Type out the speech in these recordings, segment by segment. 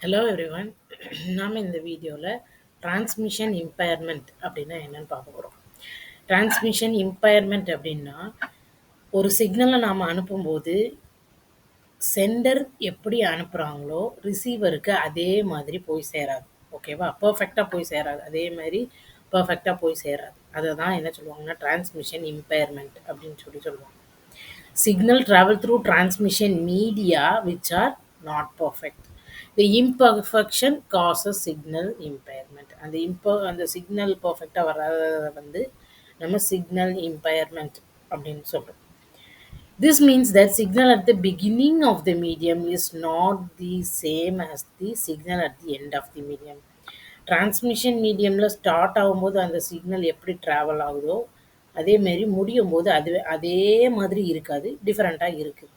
Hello everyone. நாம் இந்த வீடியோவில் டிரான்ஸ்மிஷன் இம்பயர்மெண்ட் அப்படின்னா என்னன்னு பார்க்க போகிறோம். டிரான்ஸ்மிஷன் இம்பயர்மெண்ட் அப்படின்னா ஒரு சிக்னலை நாம் அனுப்பும்போது சென்டர் எப்படி அனுப்புகிறாங்களோ ரிசீவருக்கு அதே மாதிரி போய் சேராது. ஓகேவா? பர்ஃபெக்டாக போய் சேராது. அதே மாதிரி பர்ஃபெக்டாக போய் சேராது. அதை தான் என்ன சொல்லுவாங்கன்னா டிரான்ஸ்மிஷன் இம்பயர்மெண்ட் அப்படின்னு சொல்லுவாங்க. Signal travel through transmission media which are not perfect. The imperfection causes signal impairment. அந்த சிக்னல் பர்ஃபெக்டாக வராததை வந்து நம்ம சிக்னல் இம்பயர்மெண்ட் அப்படின்னு சொல்கிறோம். This means that signal at the beginning of the medium is not the same as the signal at the end of the medium. Transmission மீடியமில் start ஆகும்போது அந்த signal எப்படி ட்ராவல் ஆகுதோ அதே மாரி முடியும் போது அதே மாதிரி இருக்காது, டிஃப்ரெண்ட்டாக இருக்குது.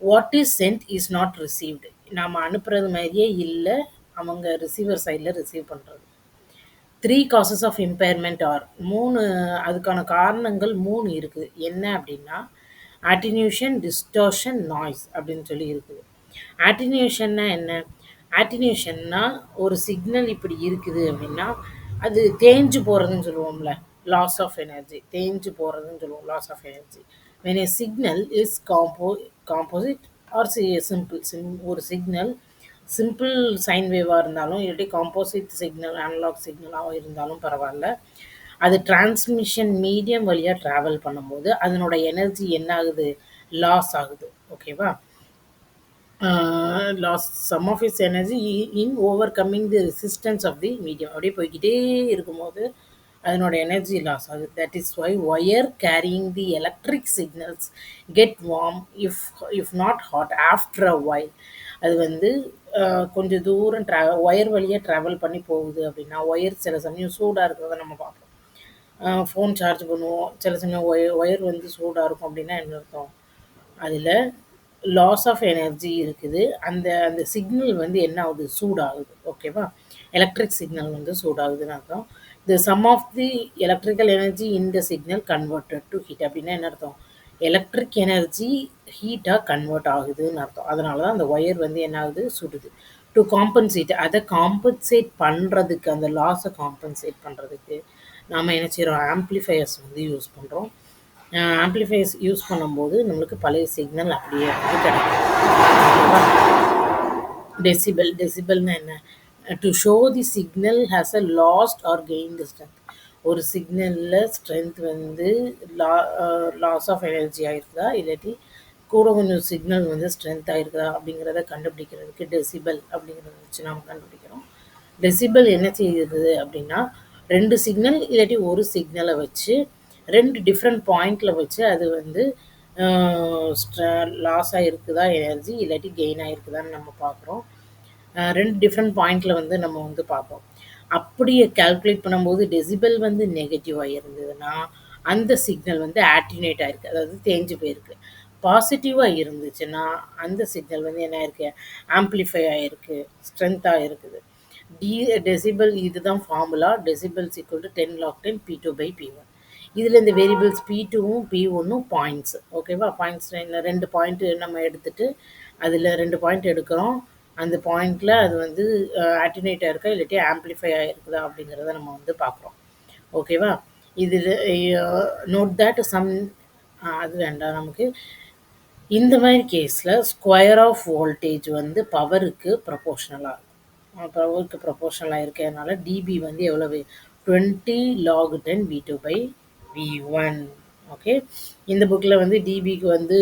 What is sent is not received. நாம் அனுப்புறது மாதிரியே இல்லை, அவங்க ரிசீவர் சைடில் ரிசீவ் பண்ணுறது. 3 காசஸ் ஆஃப் இம்பேர்மெண்ட் ஆர் 3 அதுக்கான காரணங்கள் 3 இருக்குது. என்ன அப்படின்னா அட்டினியூஷன், டிஸ்டார்ஷன், நாய்ஸ் அப்படின்னு சொல்லி இருக்குது. அட்டினியூஷன்னா என்ன? அட்டினியூஷன்னா ஒரு சிக்னல் இப்படி இருக்குது அப்படின்னா அது தேஞ்சு போகிறதுன்னு சொல்லுவோம்ல, லாஸ் ஆஃப் எனர்ஜி. தேஞ்சு போகிறதுன்னு சொல்லுவோம், loss of energy. when a signal is composite or ஒரு சிக்னல் சிம்பிள் சைன் வேவாக இருந்தாலும் இல்லாட்டி காம்போசிட் சிக்னல் அனலாக் சிக்னலாக இருந்தாலும் பரவாயில்ல, அது டிரான்ஸ்மிஷன் மீடியம் வழியாக ட்ராவல் பண்ணும்போது அதனோட எனர்ஜி என்ன ஆகுது? லாஸ் ஆகுது. ஓகேவா? Loss some of its energy in overcoming the resistance of the medium. அப்படியே போய்கிட்டே இருக்கும்போது அதனோட எனர்ஜி லாஸ் ஆகுது. That is why wire carrying the electric signals get warm if not hot after a while. அது வந்து கொஞ்சம் தூரம் wire வழியாக ட்ராவல் பண்ணி போகுது அப்படின்னா ஒயர் சில சமயம் சூடாக இருக்கிறத நம்ம பார்ப்போம். ஃபோன் சார்ஜ் பண்ணுவோம், சில சமயம் ஒயர் வந்து சூடாக இருக்கும் அப்படின்னா என்ன அர்த்தம்? அதில் லாஸ் ஆஃப் எனர்ஜி இருக்குது. அந்த அந்த சிக்னல் வந்து என்ன ஆகுது? சூடாகுது. ஓகேவா? எலக்ட்ரிக் சிக்னல் வந்து சூடாகுதுன்னு அர்த்தம். The some of the electrical energy in the signal converted to heat. அப்படின்னா என்ன அர்த்தம்? எலக்ட்ரிக் எனர்ஜி ஹீட்டாக கன்வெர்ட் ஆகுதுன்னு அர்த்தம். அதனால தான் அந்த ஒயர் வந்து என்ன ஆகுது? சுடுது. டு காம்பன்சேட், அதை காம்பன்சேட் பண்ணுறதுக்கு, அந்த லாஸை காம்பன்சேட் பண்ணுறதுக்கு நாம் என்ன செய்கிறோம்? ஆம்ப்ளிஃபையர்ஸ் வந்து யூஸ் பண்ணுறோம். ஆம்ப்ளிஃபையர்ஸ் யூஸ் பண்ணும்போது நம்மளுக்கு பழைய சிக்னல் அப்படியே வந்து கிடைக்கும். ஓகேவா? டெசிபல்னா என்ன? To show the signal has a lost or gained strength. ஒரு சிக்னலில் ஸ்ட்ரென்த் வந்து லாஸ் ஆஃப் எனர்ஜி ஆகிருக்குதா இல்லாட்டி கூட கொஞ்சம் சிக்னல் வந்து ஸ்ட்ரென்த் ஆகிருக்குதா அப்படிங்கிறத கண்டுபிடிக்கிறதுக்கு டெசிபல் அப்படிங்கிறத வச்சு நாம் கண்டுபிடிக்கிறோம். டெசிபல் என்ன செய்யுது அப்படின்னா 2 சிக்னல் இல்லாட்டி ஒரு சிக்னலை வச்சு 2 டிஃப்ரெண்ட் பாயிண்டில் வச்சு அது வந்து லாஸ் ஆகிருக்குதா எனர்ஜி இல்லாட்டி கெயின் ஆகிருக்குதான்னு நம்ம பார்க்குறோம். 2 டிஃப்ரெண்ட் பாயிண்டில் வந்து நம்ம வந்து பார்ப்போம். அப்படியே கால்குலேட் பண்ணும்போது டெசிபல் வந்து நெகட்டிவாக இருந்ததுன்னா அந்த சிக்னல் வந்து ஆட்டினேட் ஆகிருக்கு, அதாவது தேஞ்சு போயிருக்கு. பாசிட்டிவாக இருந்துச்சுன்னா அந்த சிக்னல் வந்து என்ன ஆயிருக்கு? ஆம்ப்ளிஃபை ஆகிருக்கு, ஸ்ட்ரென்த்தாக இருக்குது. டெசிபல் இதுதான் formula. Decibels equal to 10 log 10 P2 by P1. இதில் இந்த வேரியபிள்ஸ் P2வும் P1ம் பாயிண்ட்ஸ். ஓகேவா? பாயிண்ட்ஸ் 2 பாயிண்ட் நம்ம எடுத்துட்டு அதில் 2 பாயிண்ட் எடுக்கிறோம். அந்த பாயிண்டில் அது வந்து ஆட்டினேட் ஆகிருக்கா இல்லாட்டி ஆம்ப்ளிஃபை ஆகிருக்குதா அப்படிங்கிறத நம்ம வந்து பார்க்குறோம். ஓகேவா? இதில் நோட் தட் சம் அது வேண்டாம் நமக்கு. இந்த மாதிரி கேஸில் ஸ்கொயர் ஆஃப் வோல்டேஜ் வந்து பவருக்கு ப்ரொபோர்ஷனலாக இருக்கும். பவருக்கு ப்ரொபோர்ஷனலாக இருக்கிறதுனால டிபி வந்து எவ்வளவு? 20 log 10 V2 by V1. Okay, இந்த புக்கில் வந்து டிபிக்கு வந்து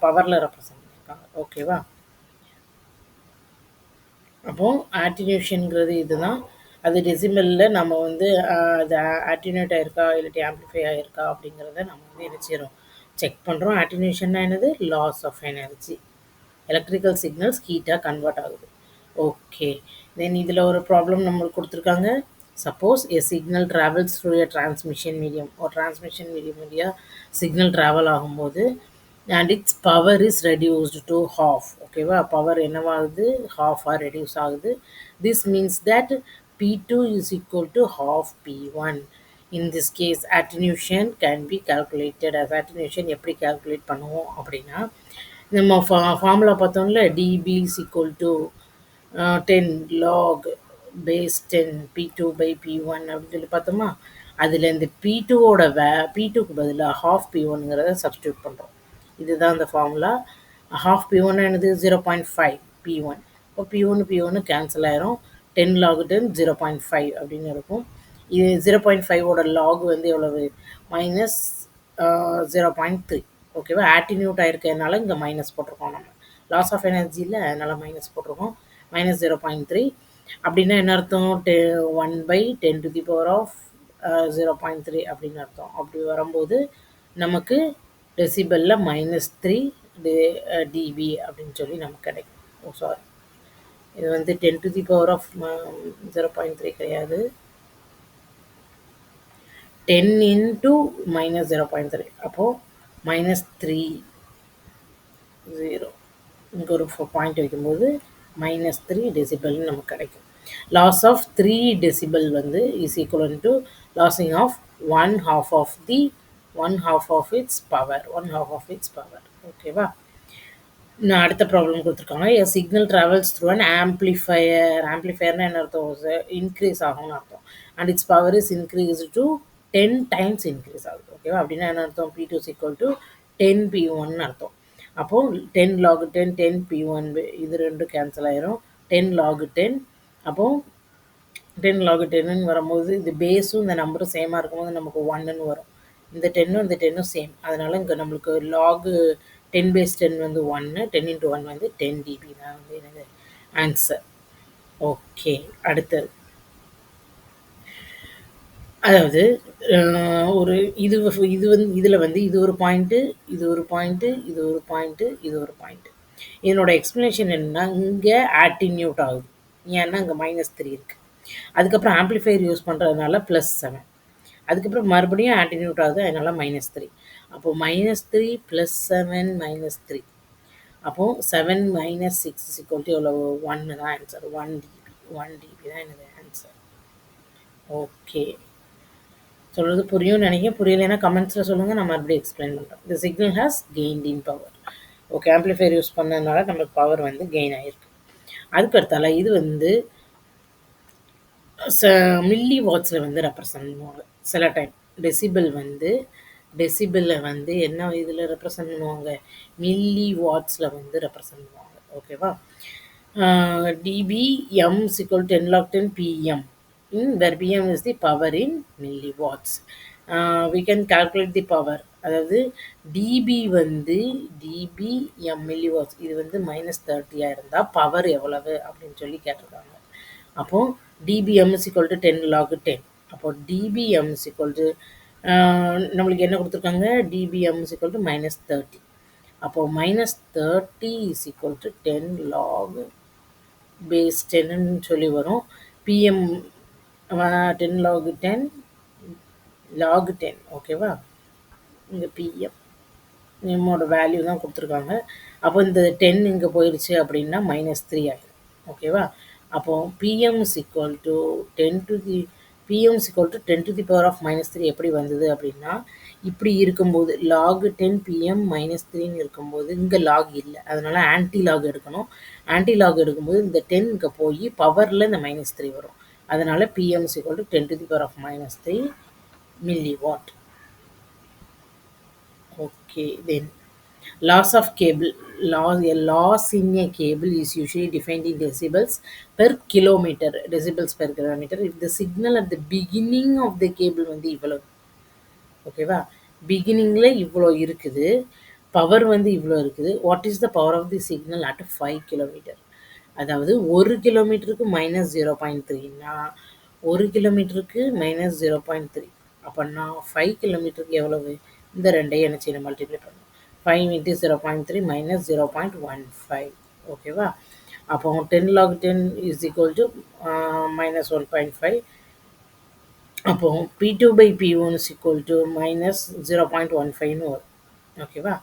பவரில் ரெப்ரசன்ட் பண்ணியிருக்காங்க. ஓகேவா? அப்போது ஆட்டினியூஷனுங்கிறது இதுதான். அது டெசிமலில் நம்ம வந்து அது ஆட்டினேட் ஆகிருக்கா இல்லாட்டி ஆம்ப்ளிஃபை ஆகிருக்கா அப்படிங்கிறத நம்ம வந்து என்ன செய்கிறோம்? செக் பண்ணுறோம். ஆட்டினேஷன்னா என்னது? Loss of energy. Electrical signals ஹீட்டாக கன்வெர்ட் ஆகுது. ஓகே, தென் இதில் ஒரு ப்ராப்ளம் நம்மளுக்கு கொடுத்துருக்காங்க. Suppose a signal travels through a transmission medium. ஒரு டிரான்ஸ்மிஷன் மீடியம் வழியாக சிக்னல் ட்ராவல் ஆகும்போது and its power is reduced to half. ஓகேவா? பவர் என்னவாகுது? ஹாஃபாக ரெடியூஸ் ஆகுது. This means that P2 is equal to half P1. In this case attenuation can be calculated as attenuation எப்படி calculate பண்ணுவோம் அப்படின்னா நம்ம ஃபார்முலா பார்த்தோம்ல, dB is equal to 10 log base 10 P2 by P1 அப்படின்னு சொல்லி பார்த்தோமா? அதில இந்த P2ஓட P2க்கு பதிலா half P1ங்கிறத சப்ஸ்டிட்யூட் பண்ணுறோம். இதுதான் அந்த ஃபார்முலா. half P1 என்னது 0.5 P1. இப்போ P1 கேன்சல் ஆயிரும். 10 log 10 0.5 அப்படின்னு இருக்கும். இது 0.5ஓட லாக் வந்து எவ்வளவு? மைனஸ் 0.3. ஓகேவா? ஆட்டின்யூட் ஆயிருக்கிறதுனால இங்கே மைனஸ் போட்டிருக்கோம் நம்ம. லாஸ் ஆஃப் எனர்ஜியில் அதனால் மைனஸ் போட்டிருக்கோம். மைனஸ் 0.3 அப்படின்னா என்ன அர்த்தம்? 1/10⁻⁴ 0.3 அப்படின்னு அர்த்தம். அப்படி வரும்போது நமக்கு டெசிபலில் -3 dB அப்படின்னு சொல்லி நமக்கு கிடைக்கும். ஓ சாரி, இது வந்து 10⁻⁴ கிடையாது, 10 into -0.3. அப்போது -3 0 இங்கே ஒரு பாயிண்ட் வைக்கும்போது -3 டெசிபல்னு நமக்கு கிடைக்கும். லாஸ் ஆஃப் 3 டெசிபல் வந்து is equal to losing of 1/2 of its power. ஓகேவா? நான் அடுத்த ப்ராப்ளம் கொடுத்துருக்காங்க. A signal travels through an ஆம்ப்ளிஃபையர்னா என்ன அர்த்தம்? இன்க்ரீஸ் ஆகும்னு அர்த்தம். And its power is increase to 10 times increase ஆகுது. ஓகேவா? அப்படின்னா என்ன அர்த்தம்? P2 is equal to 10 P1 அர்த்தம். அப்போது 10 log 10 10 P1 இது ரெண்டும் கேன்சல் ஆயிரும். 10 log 10 அப்போது 10 log 10ன்னு வரும்போது இந்த பேஸும் இந்த நம்பரும் சேமாக இருக்கும்போது நமக்கு 1ன்னு வரும். இந்த 10ம் இந்த 10ம் சேம். அதனால் இங்கே நம்மளுக்கு log 10 base 10 வந்து 1, 10 into 1 வந்து 10 dB தான் வந்து எனக்கு ஆன்சர். ஓகே, அடுத்தது அதாவது ஒரு இது இது வந்து இதில் வந்து இது ஒரு பாயிண்ட்டு, இது ஒரு பாயிண்ட்டு, இது ஒரு பாயிண்ட்டு, இது ஒரு பாயிண்ட்டு. இதனோட எக்ஸ்ப்ளனேஷன் என்னென்னா, இங்கே ஆட்டின்யூட் ஆகுது. ஏன்னா இங்கே -3 இருக்குது. அதுக்கப்புறம் ஆம்ப்ளிஃபையர் யூஸ் பண்ணுறதுனால +7. அதுக்கப்புறம் மறுபடியும் ஆட்டின்யூட் ஆகுது, அதனால் -3. அப்போது -3 +7 -3. அப்போது 7 - 6 எவ்வளோ? 1 தான் ஆன்சர். 1 dB. 1 dB தான் எனக்கு ஆன்சர். ஓகே, சொல்கிறது புரியும்னு நினைக்கிறேன். புரியலைன்னா கமெண்ட்ஸில் சொல்லுங்கள், நான் மறுபடியும் எக்ஸ்பிளைன் பண்ணுறேன். தி signal has gained in power. Okay, amplifier use பண்ணதுனால நம்மளுக்கு பவர் வந்து கெயின் ஆகிருக்கு. அதுக்கு அடுத்தால இது வந்து மில்லி வாட்ஸில் வந்து ரெப்ரசன்ட் பண்ணுவாங்க. சில டைம் டெசிபிளில் வந்து என்ன இதில் ரெப்ரசன்ட் பண்ணுவாங்க? மில்லி வாட்ஸில் வந்து ரெப்ரசன்ட் பண்ணுவாங்க. ஓகேவா? dBm is equal to 10 log 10 pm, where pm is the power in milliwatts. We can calculate the power. அதாவது dB வந்து dBm milliwatts, இது வந்து -30 இருந்தால் பவர் எவ்வளவு அப்படின்னு சொல்லி கேட்டிருக்காங்க. அப்போது dBm is equal to 10 log 10. அப்போது dBm is equal to நம்மளுக்கு என்ன கொடுத்துருக்காங்க? dBm is equal to -30. அப்போது -30 is equal to 10 log base 10ன்னு சொல்லி வரும். pm 10 log 10 log 10. ஓகேவா? இங்கே pm நம்மோட வேல்யூ தான் கொடுத்துருக்காங்க. அப்போ இந்த 10 இங்கே போயிடுச்சு அப்படின்னா -3 ஆகிடும். ஓகேவா? அப்போது pm is equal to 10 to the power of -3 எப்படி வந்தது அப்படின்னா, இப்படி இருக்கும்போது log 10 pm -3ன்னு இருக்கும்போது இங்கே லாக் இல்லை, அதனால் ஆன்டி லாக் எடுக்கணும். ஆன்டி லாக் எடுக்கும்போது இந்த 10 இங்கே போய் பவரில் இந்த -3 வரும். அதனால் pm is equal to 10 to the power of -3 milliwatt. Okay, then loss of cable. A loss in a cable is usually defined in decibels per kilometer. Decibels per kilometer. If the signal at the beginning of the cable வந்து இவ்வளோ, ஓகேவா? பிகினிங்கில் இவ்வளோ இருக்குது, power வந்து இவ்வளோ இருக்குது. What is the power of the signal at 5 kilometre? அதாவது 1 கிலோமீட்டருக்கு -0.3ன்னா 1 கிலோமீட்டருக்கு -0.3. அப்படின்னா 5 கிலோமீட்டருக்கு எவ்வளவு? இந்த ரெண்டையும் என்ன செய்யணும்? மல்டிப்ளை பண்ணணும். 5 into 0.3 minus 0.15. ஓகேவா? அப்போ 10 log 10 is equal to -1.5. அப்போ P2 by P1 is equal to -0.15ன்னு வரும். ஓகேவா?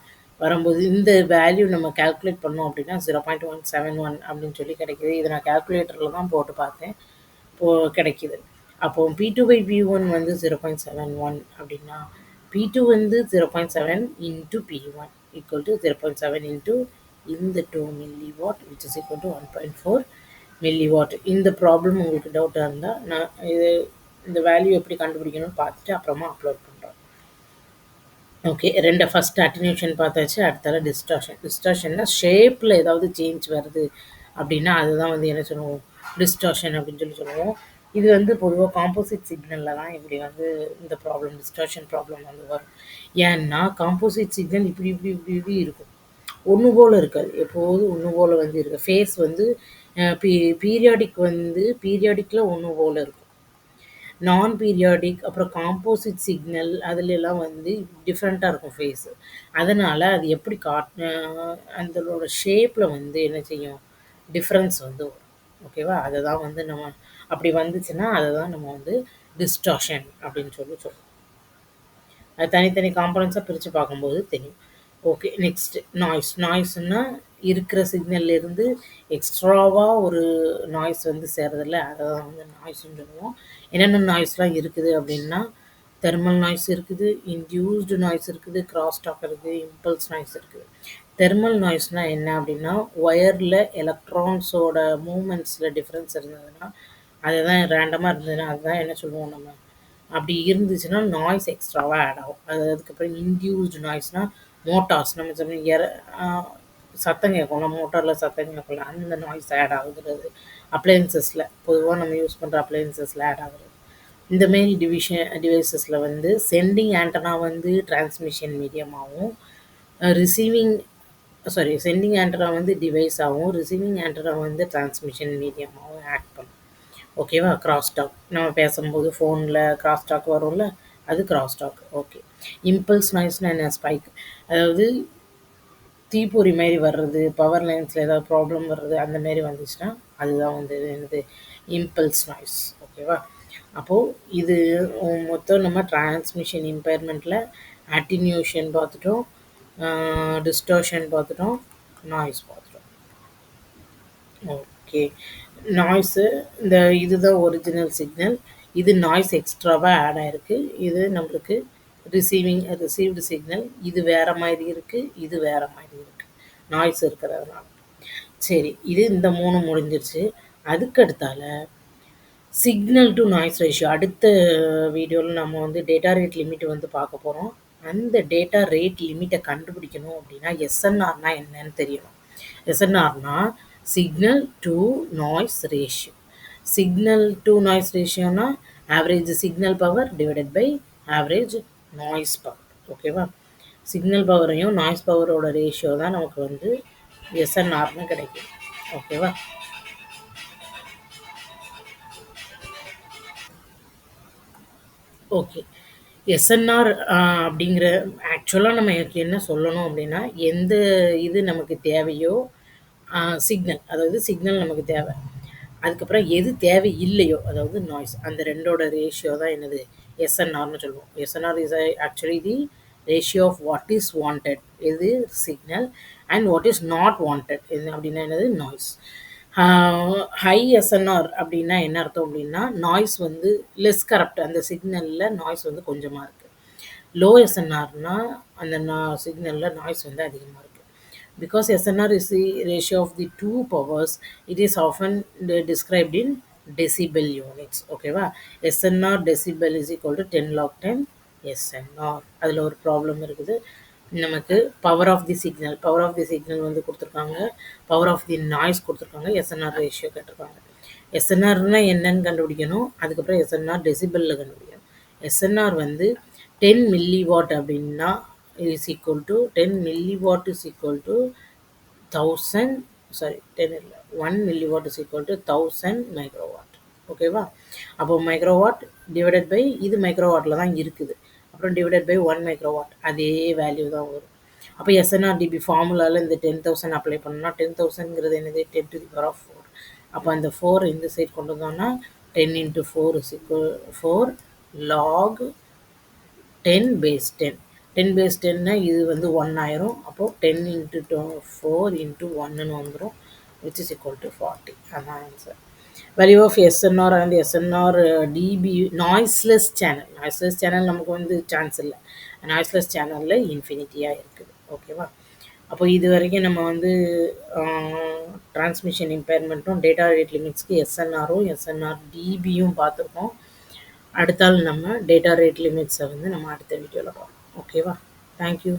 வரும்போது இந்த வேல்யூ நம்ம கால்குலேட் பண்ணோம் அப்படின்னா 0.171 அப்படின்னு சொல்லி கிடைக்கிது. இதை நான் கால்குலேட்டரில் தான் போட்டு பார்த்தேன், கிடைக்கிது. அப்போது P2 by P1 வந்து 0.71 அப்படின்னா P2 வந்து 0.7 into P1 equal to 0.7 into இந்த 2 milliwatt, which is equal to 1.4 milliwatt. இந்த ப்ராப்ளம் உங்களுக்கு டவுட்டா இருந்தா, நான் இது இந்த வேல்யூ எப்படி கண்டுபிடிக்கணும்னு பார்த்துட்டு அப்புறமா அப்லோட் பண்றேன். ஓகே. ஃபர்ஸ்ட் அட்டென்யூஷன் பார்த்தாச்சு. அடுத்தால டிஸ்டார்ஷன். டிஸ்டார்ஷன்னா ஷேப்ல ஏதாவது சேஞ்ச் வருது அப்படின்னா, அதுதான் வந்து என்ன சொல்லுவோம்? டிஸ்டார்ஷன் அப்படின்னு சொல்லுவோம். இது வந்து பொதுவா காம்போசிட் சிக்னல்ல தான் இப்படி வந்து இந்த ப்ராப்ளம் டிஸ்டார்ஷன் ப்ராப்ளம் வந்து வரும். ஏன்னா, காம்போசிட் சிக்னல் இப்படி இப்படி இப்படி இப்படி இருக்கும். ஒண்ணு போல இருக்காது. எப்போதும் ஒண்ணு போல வந்து இருக்கு. ஃபேஸ் வந்து அ பீ பீரியாடிக் வந்து பீரியாடிக்ல ஒண்ணு போல இருக்கும். நான் பீரியாடிக் அப்புறம் காம்போசிட் சிக்னல் அதுலலாம் வந்து டிஃப்ரெண்ட்டா இருக்கும் ஃபேஸு. அதனால அது எப்படி அதனோட ஷேப்ல வந்து என்ன செய்யும்? டிஃப்ரென்ஸ் வந்து வரும். ஓகேவா? அததான் வந்து நம்ம அப்படி வந்துச்சுன்னா, அததான் நம்ம வந்து டிஸ்டார்ஷன் அப்படின்னு சொல்றோம். அது தனித்தனி காம்போனன்ட்ஸா பிரிச்சு பார்க்கும்போது தெரியும். ஓகே. Next noise. நாய்ஸ்ன்னா இருக்கிற சிக்னல்ல இருந்து எக்ஸ்ட்ராவா ஒரு நாய்ஸ் வந்து சேர்றதில்ல. அததான் வந்து நாய்ஸ்ன்னு சொல்லுவோம். என்னென்ன நாய்ஸ்லாம் இருக்குது அப்படின்னா, தெர்மல் நாய்ஸ் இருக்குது, இன்டியூஸ்டு நாய்ஸ் இருக்குது, கிராஸ் டாக் இருக்குது, இம்பல்ஸ் நாய்ஸ் இருக்குது. தெர்மல் நாய்ஸ்னா என்ன அப்படின்னா, ஒயர்ல எலக்ட்ரான்ஸோட மூவ்மெண்ட்ஸ்ல டிஃபரன்ஸ் இருந்ததுன்னா, அதுதான் ரேண்டமா இருந்ததுன்னா, அதுதான் என்ன சொல்லுவோம் நம்ம? அப்படி இருந்துச்சுன்னா நாய்ஸ் எக்ஸ்ட்ராவா ஆட் ஆகும். அதுக்கப்புறம் இன்டியூஸ்டு நாய்ஸ்னா மோட்டார்ஸ் நம்ம சொன்ன சத்தம் கேட்கும்ல, மோட்டார்ல சத்தம் கேட்கும்ல, அந்த நாய்ஸ் ஆட் ஆகுறது. அப்ளையன்சஸ்ல பொதுவா நம்ம யூஸ் பண்ற அப்ளையன்சஸ்ல ஆட் ஆகுறது. இந்த மாரி டிவைசஸ்ல வந்து சென்டிங் ஆண்டனா வந்து டிரான்ஸ்மிஷன் மீடியமாவும், ரிசீவிங் சென்டிங் ஆண்டனா வந்து டிவைஸாவும், ரிசீவிங் ஆண்டனா வந்து டிரான்ஸ்மிஷன் மீடியமாவும் ஆக்ட் பண்ணும். ஓகேவா? Cross talk. நம்ம பேசும்போது ஃபோன்ல கிராஸ் டாக் வரும்ல, அது கிராஸ் டாக். ஓகே. இம்பல்ஸ் நாய்ஸ்னா என்ன? ஸ்பைக். அதாவது தீப்பொறி மாரி வர்றது, பவர் லைன்ஸ்ல ஏதாவது ப்ராப்ளம் வர்றது, அந்த மாரி வந்துச்சுன்னா, அதுதான் வந்து என்னது? Impulse noise. ஓகேவா? அப்போ இது மொத்தம் நம்ம டிரான்ஸ்மிஷன் இம்பேர்மெண்ட்ல அட்டென்யூஷன் பார்த்துட்டோம், டிஸ்டார்ஷன் பார்த்துட்டோம், நாய்ஸ் பார்த்துட்டோம். ஓகே. நாய்ஸு இந்த இதுதான் ஒரிஜினல் சிக்னல். இது நாய்ஸ் எக்ஸ்ட்ராவா ஆட் ஆயிருக்கு. இது நம்மளுக்கு ரிசீவ்டு சிக்னல். இது வேற மாரி இருக்கு. இது வேற மாரி இருக்கு. நாய்ஸ் இருக்கிறதுனால. சரி. இது இந்த 3 முடிஞ்சிருச்சு. அதுக்கு அடுத்தால சிக்னல் டூ நாய்ஸ் ரேஷியோ. அடுத்த வீடியோல நம்ம வந்து டேட்டா ரேட் லிமிட் வந்து பார்க்க போறோம். அந்த டேட்டா ரேட் லிமிட்ட கண்டுபிடிக்கணும் அப்படின்னா, எஸ்என்ஆர்னா என்னன்னு தெரியணும். எஸ்என்ஆர்னா signal to noise ratio. Signal to noise ரேஷியோனா average signal power divided by average noise power. ஓகேவா? சிக்னல் பவரையும் நாய்ஸ் பவரோட ரேஷியோ தான் நமக்கு வந்து எஸ்என்ஆர்னு கிடைக்கும். ஓகேவா? ஓகே. எஸ்என்ஆர் அப்படிங்கிற ஆக்சுவலா நம்ம என்ன சொல்லணும் அப்படின்னா, எந்த இது நமக்கு தேவையோ சிக்னல், அதாவது சிக்னல் நமக்கு தேவை. அதுக்கப்புறம் எது தேவையில்லையோ, அதாவது நாய்ஸ். அந்த 2ஓட ரேஷியோ தான் என்னது? எஸ்என்ஆர்ன்னு சொல்லுவோம். SNR is actually the ratio of what is wanted. எது? Signal. And what is not wanted. எது அப்படின்னா என்னது? நாய்ஸ். ஹை எஸ்என்ஆர் அப்படின்னா என்ன அர்த்தம் அப்படின்னா, நாய்ஸ் வந்து லெஸ் கரப்ட். அந்த சிக்னல்ல நாய்ஸ் வந்து கொஞ்சமா இருக்கு. லோ எஸ்என்ஆர்னா அந்த சிக்னல்ல நாய்ஸ் வந்து அதிகமா இருக்கு. Because SNR is the ratio of the two powers, it is often described in decibel units. ஓகேவா? SNR decibel is equal to 10 log 10 SNR. அதில் ஒரு ப்ராப்ளம் இருக்குது. நமக்கு பவர் ஆஃப் தி சிக்னல் வந்து கொடுத்துருக்காங்க, பவர் ஆஃப் தி நாய்ஸ் கொடுத்துருக்காங்க, SNR ratio கேட்டிருக்காங்க. எஸ்என்ஆர்னா என்னன்னு கண்டுபிடிக்கணும். அதுக்கப்புறம் எஸ்என்ஆர் டெசிபெல்ல கண்டுபிடிக்கணும். எஸ்என்ஆர் வந்து 10 மில்லி வாட் அப்படின்னா is equal to 10 milli watt is equal to 1000 10 இல்லை 1 milli watt is equal to 1000 microwatt. ஓகேவா? அப்போ மைக்ரோவாட் டிவைடட் பை இது மைக்ரோவாட்டில் தான் இருக்குது. அப்புறம் டிவைடட் பை 1 மைக்ரோவாட், அதே வேல்யூ தான் வரும். அப்போ எஸ்என்ஆர்டிபி ஃபார்முலாவில் இந்த 10,000 அப்ளை பண்ணோம்னா 10,000ங்கிறது என்னது? 10 to the power of 4. அப்போ அந்த 4 இந்த சைட் கொண்டு வந்தோம்னா 10 into 4 is equal 4 log 10 base 10. 10 base 10னா இது வந்து 1 ஆயிரும். அப்போ 10 into 4 into 1ன்னு வந்துடும், which is equal to 40. அதான் answer. Value of SNR and SNR dB noiseless channel. Noiseless channel நமக்கு வந்து சான்ஸ் இல்லை. நாய்ஸ்லெஸ் சேனலில் இன்ஃபினிட்டியாக இருக்குது. ஓகேவா? அப்போ இதுவரைக்கும் நம்ம வந்து டிரான்ஸ்மிஷன் இம்பேர்மெண்ட்டும், டேட்டா ரேட் லிமிட்ஸ்க்கு எஸ்என்ஆரும், எஸ்என்ஆர் டிபியும் பார்த்துருக்கோம். அடுத்தால் நம்ம டேட்டா ரேட் லிமிட்ஸை வந்து நம்ம அடுத்த வீடியோவில் பார்ப்போம். ஓகேவா? Thank you.